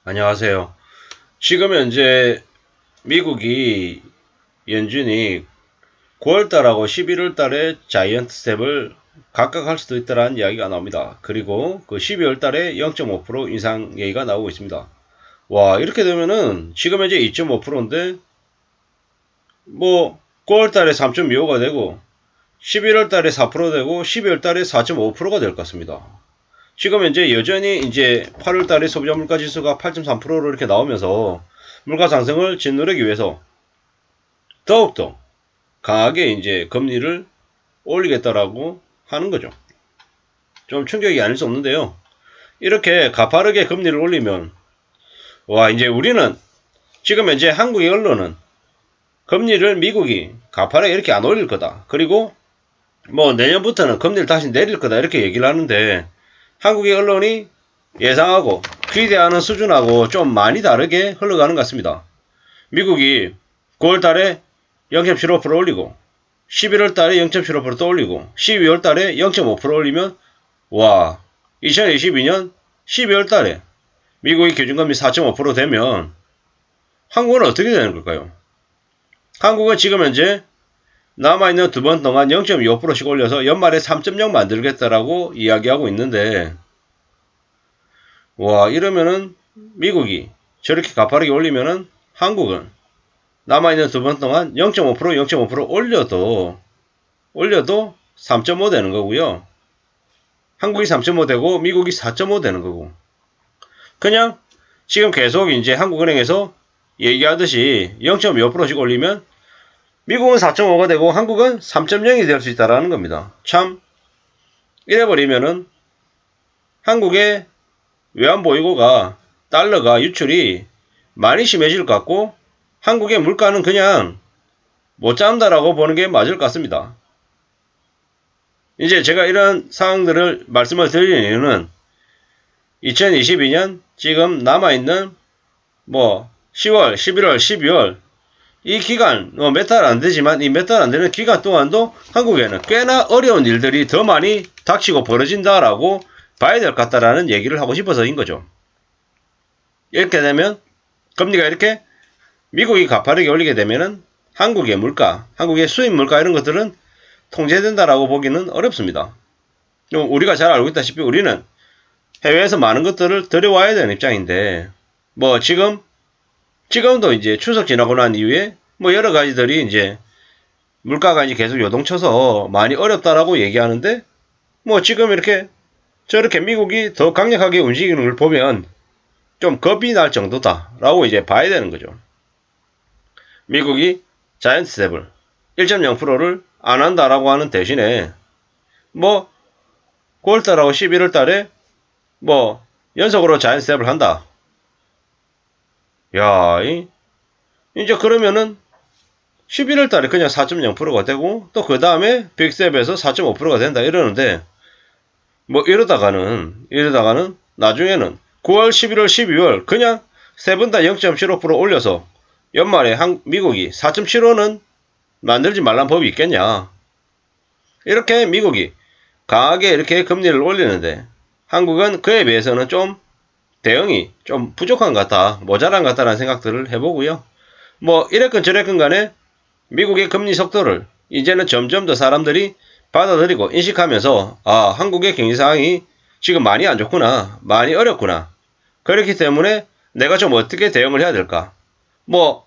안녕하세요. 지금 현재 미국이 연준이 9월달하고 11월달에 자이언트 스텝을 각각 할 수도 있다라는 이야기가 나옵니다. 그리고 그 12월달에 0.5% 인상 얘기가 나오고 있습니다. 와, 이렇게 되면은 지금 현재 2.5%인데 뭐 9월달에 3.25가 되고 11월달에 4% 되고 12월달에 4.5%가 될 것 같습니다. 지금 현재 여전히 이제 8월달에 소비자 물가 지수가 8.3%로 이렇게 나오면서 물가 상승을 짓누르기 위해서 더욱더 강하게 이제 금리를 올리겠다라고 하는 거죠. 좀 충격이 아닐 수 없는데요. 이렇게 가파르게 금리를 올리면 와, 이제 우리는 지금 현재 한국의 언론은 금리를 미국이 가파르게 이렇게 안 올릴 거다. 그리고 뭐 내년부터는 금리를 다시 내릴 거다 이렇게 얘기를 하는데 한국의 언론이 예상하고 기대하는 수준하고 좀 많이 다르게 흘러가는 것 같습니다. 미국이 9월 달에 0.75% 올리고 11월 달에 0.75%또 올리고 12월 달에 0.5% 올리면 와, 2022년 12월 달에 미국의 기준금리 4.5% 되면 한국은 어떻게 되는 걸까요? 한국은 지금 현재 남아있는 두 번 동안 0.25%씩 올려서 연말에 3.0 만들겠다라고 이야기하고 있는데 와, 이러면은 미국이 저렇게 가파르게 올리면은 한국은 남아있는 두 번 동안 0.5% 0.5% 올려도 3.5 되는 거고요. 한국이 3.5 되고 미국이 4.5 되는 거고. 그냥 지금 계속 이제 한국은행에서 얘기하듯이 0.25%씩 올리면 미국은 4.5가 되고 한국은 3.0이 될 수 있다라는 겁니다. 참 이래버리면은 한국의 외환보유고가 달러가 유출이 많이 심해질 것 같고 한국의 물가는 그냥 못 잡는다라고 보는 게 맞을 것 같습니다. 이제 제가 이런 상황들을 말씀을 드리는 이유는 2022년 지금 남아있는 뭐 10월, 11월, 12월 이 기간 몇 달 안 되지만 이 몇 달 안 되는 기간 동안도 한국에는 꽤나 어려운 일들이 더 많이 닥치고 벌어진다라고 봐야 될 것 같다라는 얘기를 하고 싶어서인 거죠. 이렇게 되면 금리가 이렇게 미국이 가파르게 올리게 되면은 한국의 물가, 한국의 수입 물가 이런 것들은 통제된다라고 보기는 어렵습니다. 우리가 잘 알고 있다시피 우리는 해외에서 많은 것들을 들여와야 되는 입장인데 뭐 지금도 이제 추석 지나고 난 이후에 뭐 여러 가지들이 이제 물가가 이제 계속 요동쳐서 많이 어렵다라고 얘기하는데 뭐 지금 이렇게 저렇게 미국이 더 강력하게 움직이는 걸 보면 좀 겁이 날 정도다라고 이제 봐야 되는 거죠. 미국이 자이언트 스텝을 1.0%를 안 한다라고 하는 대신에 뭐 9월달하고 11월달에 뭐 연속으로 자이언트 스텝을 한다. 야, 이제 그러면은 11월 달에 그냥 4.0%가 되고 또 그 다음에 빅스텝에서 4.5%가 된다 이러는데 뭐 이러다가는 나중에는 9월, 11월, 12월 그냥 세 번 다 0.75% 올려서 연말에 미국이 4.75는 만들지 말란 법이 있겠냐. 이렇게 미국이 강하게 이렇게 금리를 올리는데 한국은 그에 비해서는 좀 대응이 좀 부족한 것 같다, 모자란 것 같다라는 생각들을 해보고요. 뭐 이랬건 저랬건 간에 미국의 금리 속도를 이제는 점점 더 사람들이 받아들이고 인식하면서 아, 한국의 경제 상황이 지금 많이 안 좋구나, 많이 어렵구나. 그렇기 때문에 내가 좀 어떻게 대응을 해야 될까. 뭐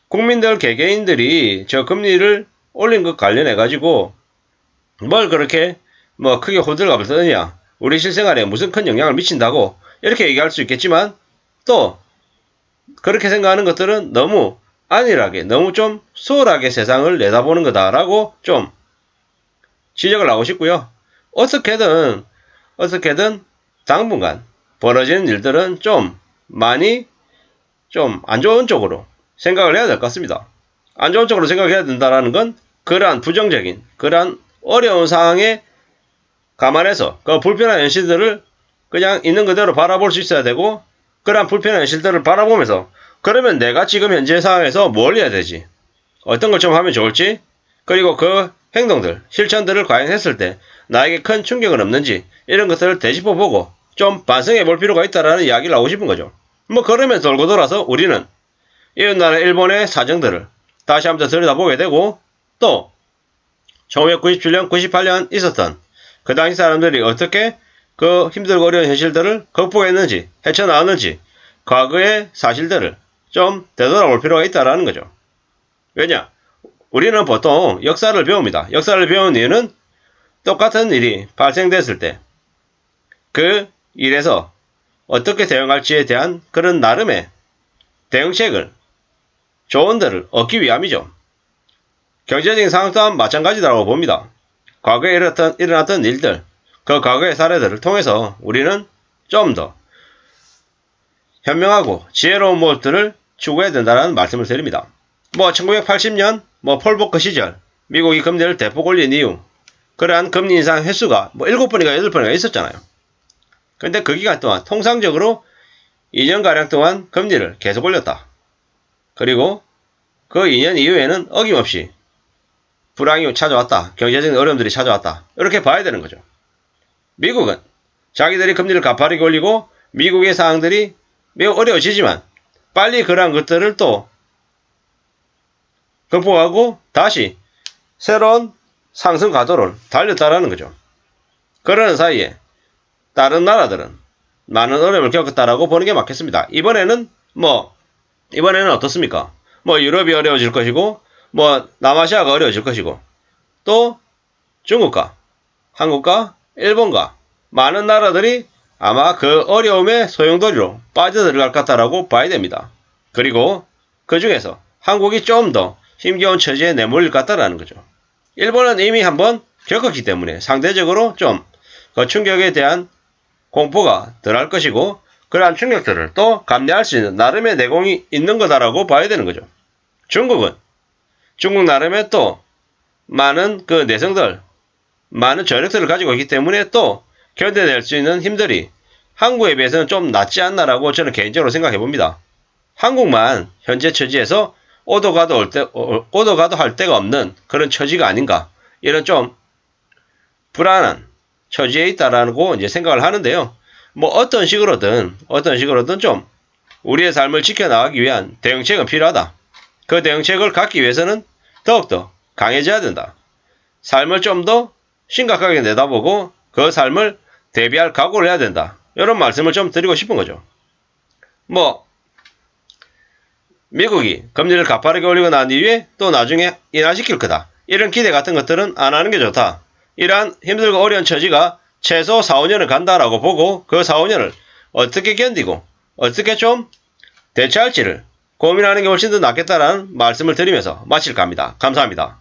국민들 개개인들이 저 금리를 올린 것 관련해 가지고 뭘 그렇게 뭐 크게 호들갑을 떠느냐, 우리 실생활에 무슨 큰 영향을 미친다고 이렇게 얘기할 수 있겠지만 또 그렇게 생각하는 것들은 너무 안일하게, 너무 좀 소홀하게 세상을 내다보는 거다라고 좀 지적을 하고 싶고요. 어떻게든 당분간 벌어지는 일들은 좀 많이 좀 안 좋은 쪽으로 생각을 해야 될 것 같습니다. 안 좋은 쪽으로 생각해야 된다는 건 그러한 부정적인, 그러한 어려운 상황에 감안해서 그 불편한 현실들을 그냥 있는 그대로 바라볼 수 있어야 되고, 그러한 불편한 현실들을 바라보면서 그러면 내가 지금 현재 상황에서 뭘 해야 되지? 어떤 걸 좀 하면 좋을지? 그리고 그 행동들, 실천들을 과연 했을 때 나에게 큰 충격은 없는지 이런 것들을 되짚어보고 좀 반성해 볼 필요가 있다라는 이야기를 하고 싶은 거죠. 뭐 그러면 돌고 돌아서 우리는 이웃나라 일본의 사정들을 다시 한번 들여다보게 되고, 또 1997년, 98년 있었던 그 당시 사람들이 어떻게 그 힘들고 어려운 현실들을 극복했는지, 헤쳐나왔는지 과거의 사실들을 좀 되돌아볼 필요가 있다는 거죠. 왜냐? 우리는 보통 역사를 배웁니다. 역사를 배우는 이유는 똑같은 일이 발생됐을 때 그 일에서 어떻게 대응할지에 대한 그런 나름의 대응책을, 조언들을 얻기 위함이죠. 경제적인 상황 또한 마찬가지라고 봅니다. 과거에 일어났던 일들, 그 과거의 사례들을 통해서 우리는 좀 더 현명하고 지혜로운 모습들을 추구해야 된다는 말씀을 드립니다. 1980년 폴보크 시절 미국이 금리를 대폭 올린 이유, 그러한 금리 인상 횟수가 7번인가 8번인가 있었잖아요. 근데 그 기간 동안 통상적으로 2년가량 동안 금리를 계속 올렸다. 그리고 그 2년 이후에는 어김없이 불황이 찾아왔다. 경제적인 어려움들이 찾아왔다. 이렇게 봐야 되는 거죠. 미국은 자기들이 금리를 가파르게 올리고 미국의 상황들이 매우 어려워지지만 빨리 그러한 것들을 또 극복하고 다시 새로운 상승 가도를 달렸다라는 거죠. 그러는 사이에 다른 나라들은 많은 어려움을 겪었다라고 보는 게 맞겠습니다. 이번에는 어떻습니까? 유럽이 어려워질 것이고, 남아시아가 어려워질 것이고, 또 중국과 한국과 일본과 많은 나라들이 아마 그 어려움의 소용돌이로 빠져들어갈 것 같다라고 봐야 됩니다. 그리고 그 중에서 한국이 좀 더 힘겨운 처지에 내몰릴 것 같다라는 거죠. 일본은 이미 한번 겪었기 때문에 상대적으로 좀 그 충격에 대한 공포가 덜할 것이고, 그러한 충격들을 또 감내할 수 있는 나름의 내공이 있는 거다라고 봐야 되는 거죠. 중국 나름의 또 많은 그 내성들, 많은 저력들을 가지고 있기 때문에 또 견뎌낼 수 있는 힘들이 한국에 비해서는 좀 낫지 않나라고 저는 개인적으로 생각해 봅니다. 한국만 현재 처지에서 오도 가도 할 데가 없는 그런 처지가 아닌가, 이런 좀 불안한 처지에 있다라고 이제 생각을 하는데요. 어떤 식으로든 좀 우리의 삶을 지켜나가기 위한 대응책은 필요하다. 그 대응책을 갖기 위해서는 더욱더 강해져야 된다. 삶을 좀 더 심각하게 내다보고 그 삶을 대비할 각오를 해야 된다. 이런 말씀을 좀 드리고 싶은 거죠. 미국이 금리를 가파르게 올리고 난 이후에 또 나중에 인하시킬 거다. 이런 기대 같은 것들은 안 하는 게 좋다. 이러한 힘들고 어려운 처지가 최소 4, 5년을 간다라고 보고 그 4, 5년을 어떻게 견디고 어떻게 좀 대처할지를 고민하는 게 훨씬 더 낫겠다라는 말씀을 드리면서 마칠까 합니다. 감사합니다.